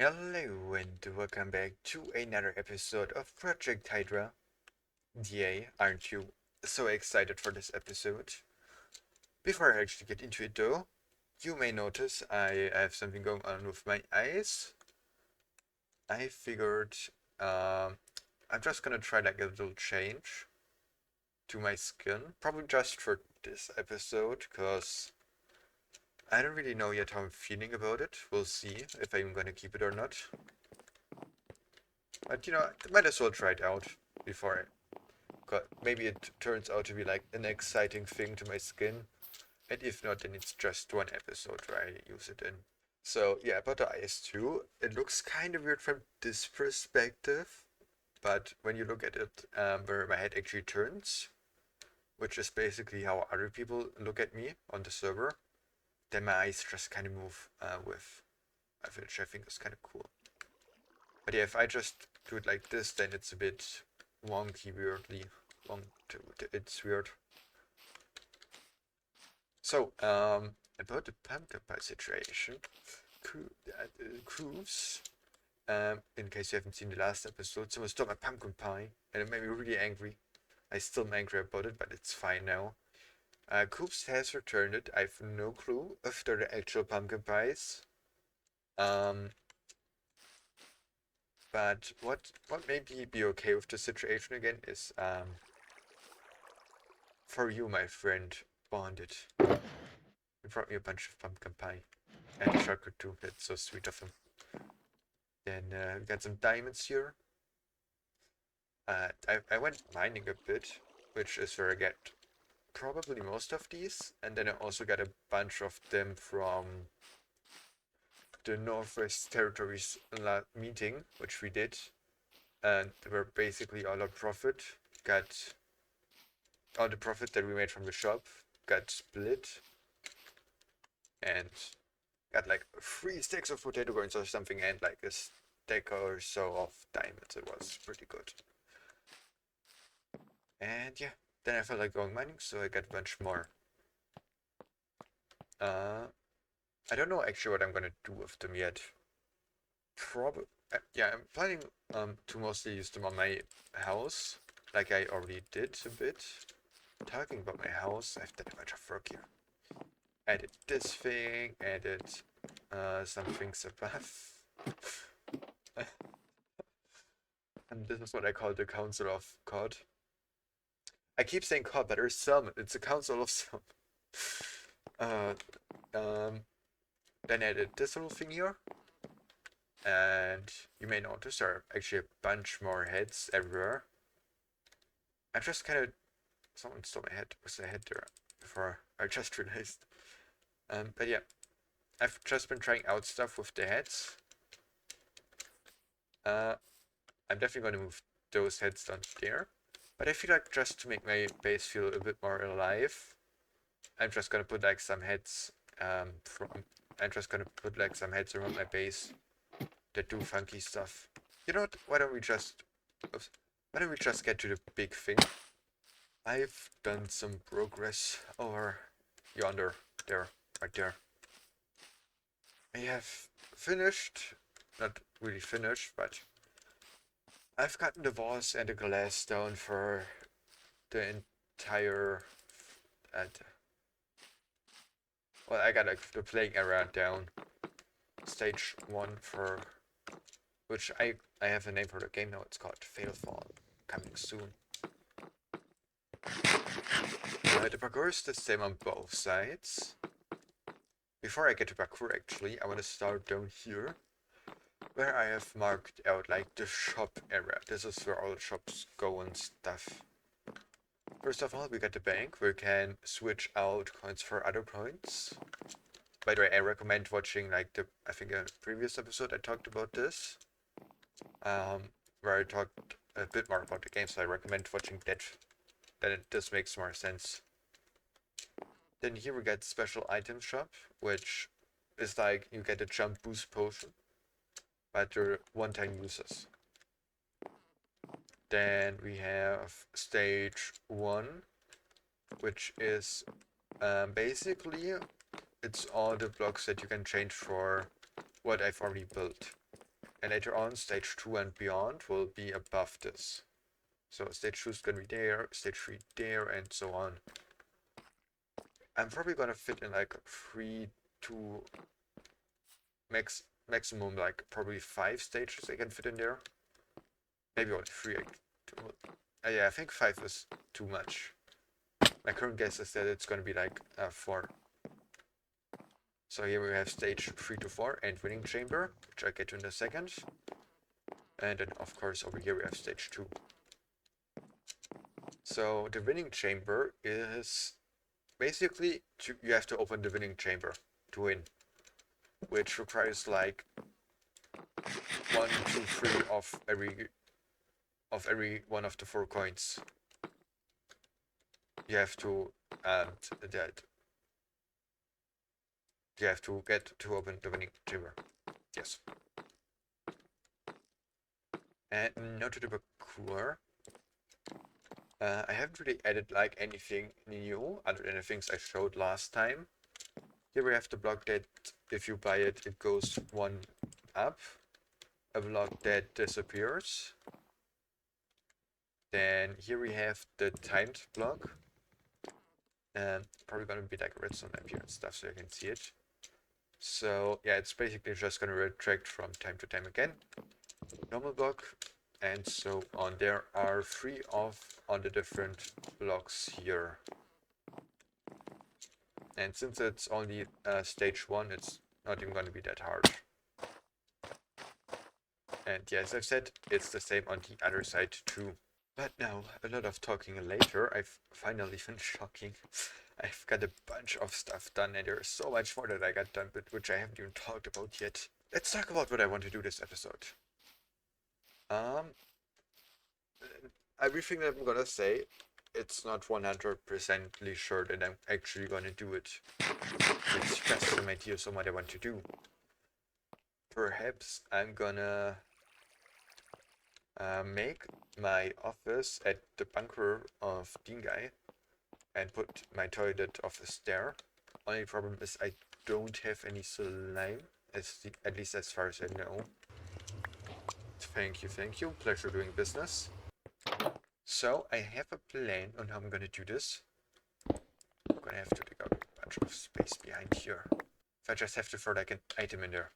Hello and welcome back to another episode of Project Hydra. Yay, aren't you so excited for this episode? Before I actually get into it though, you may notice I have something going on with my eyes. I figured I'm just gonna try like a little change to my skin, probably just for this episode, because I don't really know yet how I'm feeling about it. We'll see if I'm gonna keep it or not. But I might as well try it out before maybe it turns out to be like an exciting thing to my skin, and if not, then it's just one episode where I use it in. So yeah, about the IS2, it looks kind of weird from this perspective, but when you look at it, where my head actually turns, which is basically how other people look at me on the server, then my eyes just kind of move which I think is kind of cool. But yeah, if I just do it like this, then it's a bit wonky, weirdly. It's weird. So, about the pumpkin pie situation, Cruz, in case you haven't seen the last episode, someone stole my pumpkin pie, and it made me really angry. I still am angry about it, but it's fine now. Coops has returned it. I have no clue if they're the actual pumpkin pies. Um, but what made me be okay with the situation again is for you, my friend, Bonded. He brought me a bunch of pumpkin pie and chocolate too. That's so sweet of him. Then we got some diamonds here. I went mining a bit, which is where I get probably most of these, and then I also got a bunch of them from the Northwest Territories meeting, which we did, and they were basically all our profit. Got all the profit that we made from the shop got split, and got like 3 stacks of potato coins or something, and like a stack or so of diamonds. It was pretty good. And yeah, then I felt like going mining, so I got a bunch more. Uh, I don't know actually what I'm gonna do with them yet. Probably, yeah, I'm planning to mostly use them on my house, like I already did a bit. Talking about my house, I've done a bunch of work here. Added this thing, added some things above. And this is what I call the Council of God. I keep saying God, but there's some. It's a Council of some. Uh, um, then I did this little thing here. And you may notice there are actually a bunch more heads everywhere. I'm just kind of... Someone stole my head. Was a head there before? I just realized. But yeah, I've just been trying out stuff with the heads. I'm definitely going to move those heads down there. But I feel like just to make my base feel a bit more alive, I'm just going to put like some heads I'm just going to put like some heads around my base that do funky stuff. You know what? Why don't we just get to the big thing? I've done some progress over yonder, there, right there. I have finished, not really finished, but I've gotten the walls and the glass down for the entire, and well, I got like the playing area down. Stage 1 for, which I have a name for the game now, it's called Fatal Fall, coming soon. The parkour is the same on both sides. Before I get to parkour actually, I want to start down here, where I have marked out like the shop area. This is where all the shops go and stuff. First of all, we got the bank where you can switch out coins for other coins. By the way, I recommend watching like I think in a previous episode I talked about this, where I talked a bit more about the game, so I recommend watching that. Then this makes more sense. Then here we get special item shop, which is like you get a jump boost potion, but they're one-time uses. Then we have stage 1, which is basically it's all the blocks that you can change for what I've already built. And later on, stage 2 and beyond will be above this. So stage 2 is gonna be there, stage 3 there, and so on. I'm probably gonna fit in like 3 to maximum like probably 5 stages I can fit in there. Maybe only 3. Yeah, I think 5 is too much. My current guess is that it's gonna be like 4. So here we have stage 3 to 4 and winning chamber, which I'll get to in a second. And then of course over here we have stage 2. So the winning chamber is basically you have to open the winning chamber to win, which requires like 1, 2, 3 of every one of the 4 coins. You have to that you have to get to open the winning chamber. Yes. And now to the parkour. I haven't really added like anything new other than the things I showed last time. Here we have the block that if you buy it, it goes 1 up. A block that disappears. Then here we have the timed block. And probably gonna be like a redstone up here and stuff so you can see it. So yeah, it's basically just gonna retract from time to time again. Normal block, and so on. There are 3 on the different blocks here. And since it's only stage 1, it's not even gonna be that hard. And yeah, as I've said, it's the same on the other side too. But now, a lot of talking later, I've finally finished talking. I've got a bunch of stuff done, and there's so much more that I got done, but which I haven't even talked about yet. Let's talk about what I want to do this episode. Everything that I'm gonna say, it's not 100% sure that I'm actually gonna do it. It's just some ideas on what I want to do. Perhaps I'm gonna make my office at the bunker of Dean Guy and put my toilet office there. Only problem is I don't have any slime, at least as far as I know. Thank you. Pleasure doing business. So I have a plan on how I'm gonna do this. I'm gonna have to take out a bunch of space behind here. If I just have to throw like an item in there.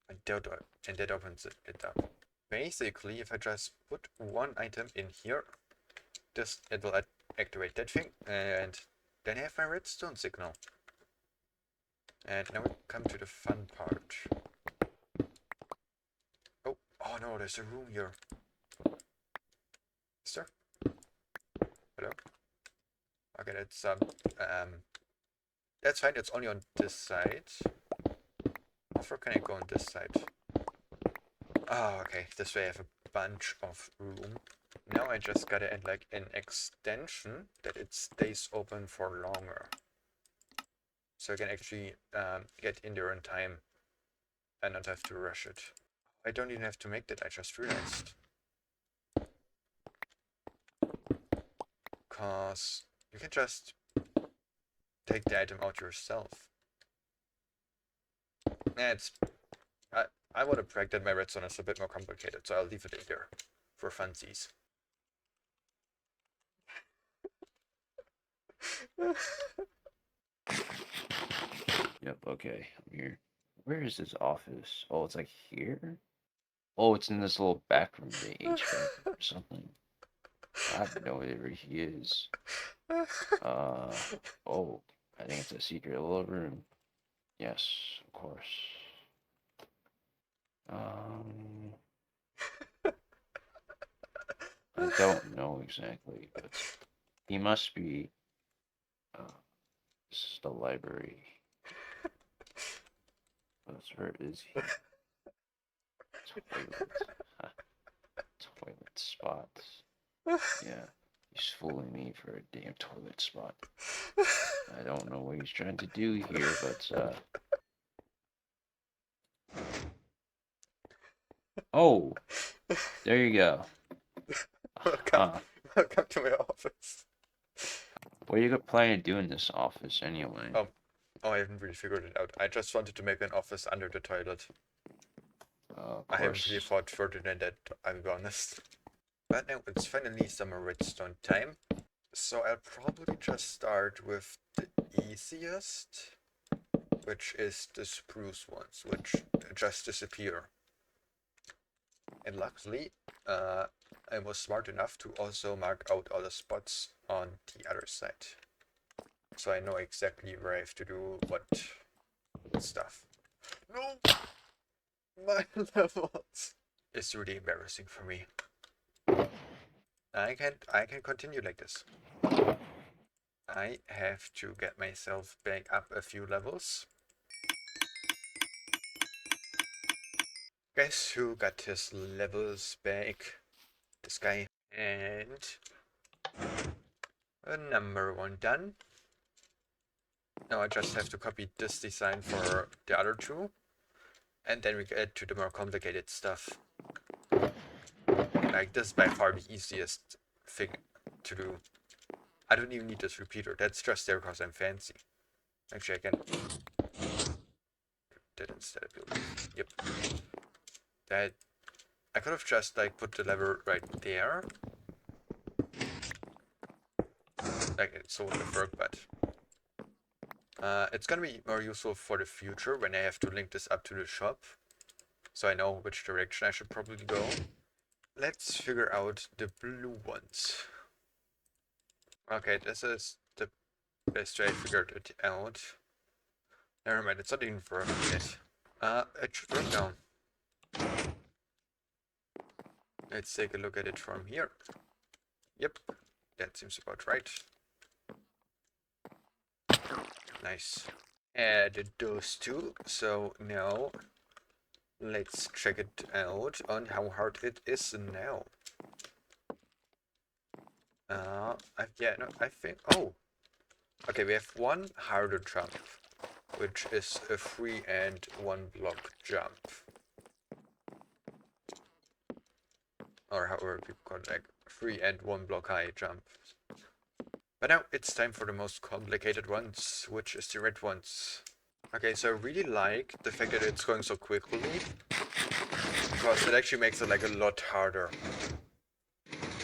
And that opens it up. Basically, if I just put 1 item in here, it will activate that thing, and then I have my redstone signal. And now we come to the fun part. Oh no, there's a room here. Is there? Hello? Okay, that's fine, it's only on this side. How far can I go on this side? Oh, okay, this way I have a bunch of room. Now I just gotta add like an extension that it stays open for longer. So I can actually get in there in time and not have to rush it. I don't even have to make that, I just realized. Cause you can just take the item out yourself. I would have bragged that my redstone is a bit more complicated, so I'll leave it in there for funsies. Yep, okay, I'm here. Where is this office? Oh, it's like here? Oh, it's in this little back room, the HVAC or something. I have no idea where he is. Oh, I think it's a secret little room. Yes, of course. I don't know exactly, but he must be. This is the library. But where is he? Toilet. Toilet spot. Yeah, he's fooling me for a damn toilet spot. I don't know what he's trying to do here, but oh, there you go. Welcome to my office. What are you planning to do in this office anyway? Oh, I haven't really figured it out. I just wanted to make an office under the toilet. Of I haven't really course. thought further than that, I'll be honest. But now it's finally summer redstone time. So I'll probably just start with the easiest, which is the spruce ones, which just disappear. And luckily, I was smart enough to also mark out all the spots on the other side. So I know exactly where I have to do what stuff. No! My levels! It's really embarrassing for me. I can continue like this. I have to get myself back up a few levels. Guess who got his levels back? This guy. And a number one done. Now I just have to copy this design for the other two. And then we get to the more complicated stuff. Like, this is by far the easiest thing to do. I don't even need this repeater. That's just there because I'm fancy. Actually, I can that instead of building. Yep. That I could have just like put the lever right there. Like it sort of work, but it's gonna be more useful for the future when I have to link this up to the shop. So I know which direction I should probably go. Let's figure out the blue ones. Okay, this is the best way I figured it out. Never mind, it's not even working yet. It should work now. Let's take a look at it from here. Yep, that seems about right. Nice. Added those two, so now let's check it out on how hard it is now. Yeah, no, I think, oh, okay, we have one harder jump, which is a 3 and 1 block jump. Or however people call it, like 3 and 1 block high jump. But now it's time for the most complicated ones, which is the red ones. Okay, so I really like the fact that it's going so quickly, because it actually makes it like a lot harder,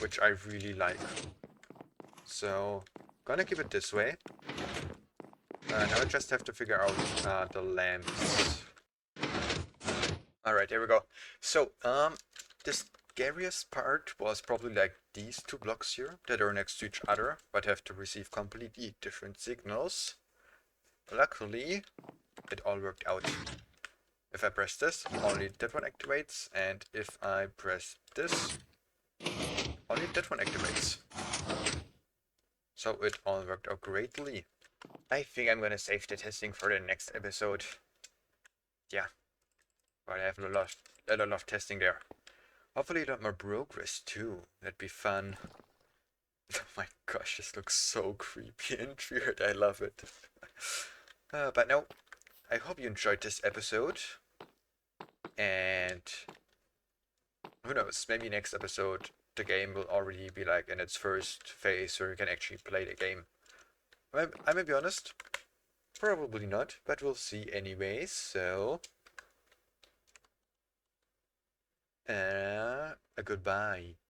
which I really like. So, gonna keep it this way. Now I just have to figure out the lamps. Alright, here we go. So, the scariest part was probably like these two blocks here that are next to each other, but have to receive completely different signals. Luckily, it all worked out. If I press this, only that one activates, and if I press this, only that one activates. So it all worked out greatly. I think I'm gonna save the testing for the next episode. Yeah, but I have a lot of testing there. Hopefully a lot more progress too. That'd be fun. Oh my gosh, this looks so creepy and weird. I love it. But no, I hope you enjoyed this episode. And who knows, maybe next episode the game will already be like in its first phase where you can actually play the game. I may be honest, probably not, but we'll see anyway, so a goodbye.